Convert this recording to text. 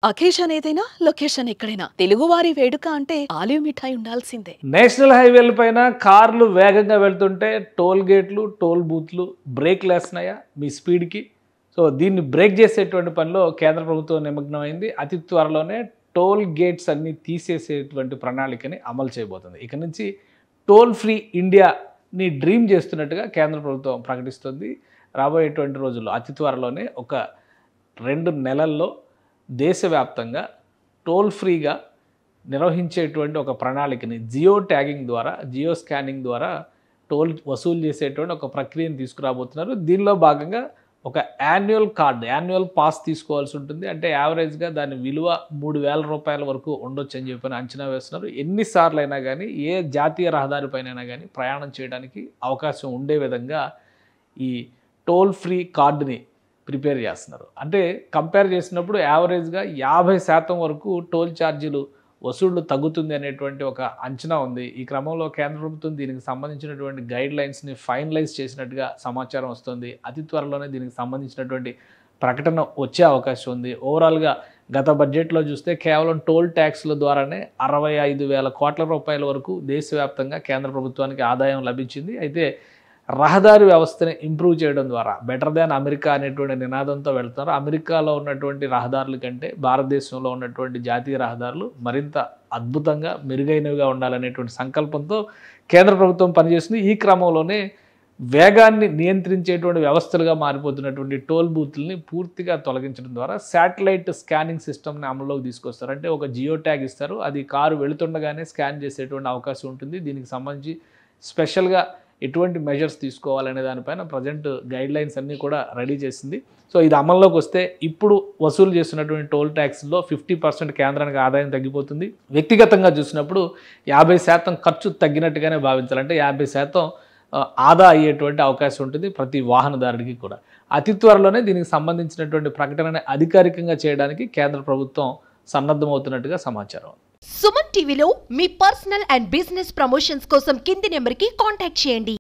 Occasion ఏదైనా location ఎక్కడైనా తెలుగువారి వేడుక అంటే ఆలివ్ మిఠాయి ఉండాల్సిందే. నేషనల్ హైవేల పైన కార్లు వేగంగా వెళ్తుంటే టోల్ గేట్లు టోల్ బూత్లు బ్రేక్లు వేస్తున్నాయా మీ స్పీడ్కి? సో దీన్ని బ్రేక్ చేసేటువంటి పనిలో కేంద్ర ప్రభుత్వం నిమగ్నమైంది. అతి త్వరలోనే టోల్ గేట్స్ అన్ని తీసేసేటువంటి ప్రణాళికని అమలు చేయబోతుంది. ఇక నుంచి టోల్ ఫ్రీ ఇండియాని డ్రీమ్ చేస్తున్నట్టుగా కేంద్ర ప్రభుత్వం ప్రకటిస్తుంది. రాబోయేటువంటి రోజుల్లో అతి త్వరలోనే ఒక 2 నెలల్లో దేశవ్యాప్తంగా టోల్ ఫ్రీగా నిర్వహించేటువంటి ఒక ప్రణాళికని జియో ట్యాగింగ్ ద్వారా జియో స్కానింగ్ ద్వారా టోల్ వసూలు చేసేటువంటి ఒక ప్రక్రియను తీసుకురాబోతున్నారు. దీనిలో భాగంగా ఒక యాన్యువల్ పాస్ తీసుకోవాల్సి ఉంటుంది. అంటే యావరేజ్గా దాని విలువ 3,000 రూపాయల వరకు ఉండొచ్చు అని చెప్పి అంచనా వేస్తున్నారు. ఎన్నిసార్లు అయినా కానీ ఏ జాతీయ రహదారిపైన కానీ ప్రయాణం చేయడానికి అవకాశం ఉండే విధంగా ఈ టోల్ ఫ్రీ కార్డుని ప్రిపేర్ చేస్తున్నారు. అంటే కంపేర్ చేసినప్పుడు యావరేజ్గా 50% వరకు టోల్ ఛార్జీలు వసూళ్లు తగ్గుతుంది అనేటువంటి ఒక అంచనా ఉంది. ఈ క్రమంలో కేంద్ర ప్రభుత్వం దీనికి సంబంధించినటువంటి గైడ్ లైన్స్ని ఫైనలైజ్ చేసినట్టుగా సమాచారం వస్తుంది. అతి త్వరలోనే దీనికి సంబంధించినటువంటి ప్రకటన వచ్చే అవకాశం ఉంది. ఓవరాల్గా గత బడ్జెట్లో చూస్తే కేవలం టోల్ ట్యాక్స్ల ద్వారానే 65,000 కోట్ల రూపాయల వరకు దేశవ్యాప్తంగా కేంద్ర ప్రభుత్వానికి ఆదాయం లభించింది. అయితే రహదారి వ్యవస్థని ఇంప్రూవ్ చేయడం ద్వారా బెటర్ దాన్ అమెరికా అనేటువంటి నినాదంతో వెళ్తున్నారు. అమెరికాలో ఉన్నటువంటి రహదారుల కంటే భారతదేశంలో ఉన్నటువంటి జాతీయ రహదారులు మరింత అద్భుతంగా మెరుగైనవిగా ఉండాలనేటువంటి సంకల్పంతో కేంద్ర ప్రభుత్వం పనిచేస్తుంది. ఈ క్రమంలోనే వేగాన్ని నియంత్రించేటువంటి వ్యవస్థలుగా మారిపోతున్నటువంటి టోల్ బూత్లని పూర్తిగా తొలగించడం ద్వారా శాటిలైట్ స్కానింగ్ సిస్టమ్ని అమల్లోకి తీసుకొస్తారు. అంటే ఒక జియో ట్యాగ్ ఇస్తారు, అది కారు వెళుతుండగానే స్కాన్ చేసేటువంటి అవకాశం ఉంటుంది. దీనికి సంబంధించి స్పెషల్గా ఎటువంటి మెజర్స్ తీసుకోవాలనే దానిపైన ప్రజెంట్ గైడ్ లైన్స్ అన్నీ కూడా రెడీ చేసింది. సో ఇది అమల్లోకి వస్తే ఇప్పుడు వసూలు చేస్తున్నటువంటి టోల్ ట్యాక్స్లో 50% కేంద్రానికి ఆదాయం తగ్గిపోతుంది. వ్యక్తిగతంగా చూసినప్పుడు 50% ఖర్చు తగ్గినట్టుగానే భావించాలి. అంటే 50% ఆదా అయ్యేటువంటి అవకాశం ఉంటుంది ప్రతి వాహనదారుడికి కూడా. అతి త్వరలోనే దీనికి సంబంధించినటువంటి ప్రకటనని అధికారికంగా చేయడానికి కేంద్ర ప్రభుత్వం సన్నద్ధమవుతున్నట్టుగా సమాచారం. సుమన్ టీవీలో మీ పర్సనల్ అండ్ బిజినెస్ ప్రమోషన్స్ కోసం కింది నెంబర్కి కాంటాక్ట్ చేయండి.